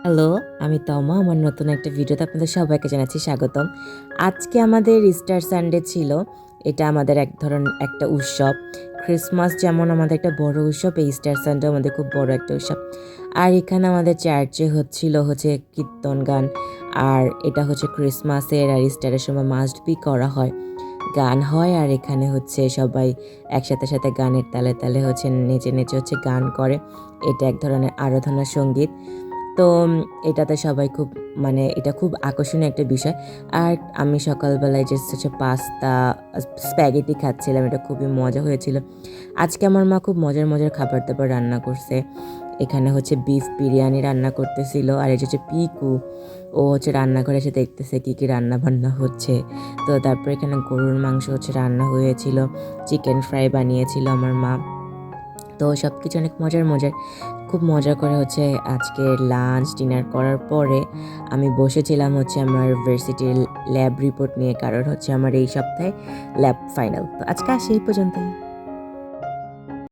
Hello, আমি তমা। আমার নতুন একটা ভিডিওতে আপনাদের সবাইকে জানাচ্ছি স্বাগতম। আজকে আমাদের ইস্টার সানডে ছিল। এটা আমাদের একটা উৎসব। ক্রিসমাস যেমন আমাদের একটা বড় উৎসব, এই ইস্টার সানডেও আমাদের খুব বড় একটা উৎসব। আর এখানে আমাদের চার্চে হচ্ছে কীর্তন গান। আর এটা হচ্ছে ক্রিসমাসের আর ইস্টারের সময় মাস্ট বি করা হয়। গান হয় আর এখানে হচ্ছে সবাই একসাথে গানের তালে তালে হচ্ছে নেচে হচ্ছে গান করে। এটা এক ধরনের আরাধনা সঙ্গীত। তো এটাতে সবাই খুব এটা খুব আকর্ষণীয় একটা বিষয়। আর আমি সকালবেলায় জাস্ট হচ্ছে পাস্তা, স্প্যাগেটি খাচ্ছিলাম। এটা খুবই মজা হয়েছিল। আজকে আমার মা খুব মজার খাবার-দাবার রান্না করছে। এখানে হচ্ছে বিফ বিরিয়ানি রান্না করতেছিল। আর এই যে হচ্ছে পিকু, ও হচ্ছে রান্নাঘরে এসে দেখতেছে কী রান্না-বান্না হচ্ছে। তো তারপর এখানে গরুর মাংস হচ্ছে রান্না হয়েছিল। চিকেন ফ্রাই বানিয়েছিল আমার মা। তো সবকিছু অনেক মজার। খুব মজা করে হচ্ছে আজকে লাঞ্চ, ডিনার করার পরে আমি বসেছিলাম হচ্ছে আমার ভার্সিটির ল্যাব রিপোর্ট নিয়ে। কারণ হচ্ছে আমার এই সপ্তাহে ল্যাব ফাইনাল। তো আজকে আসি এই পর্যন্তই।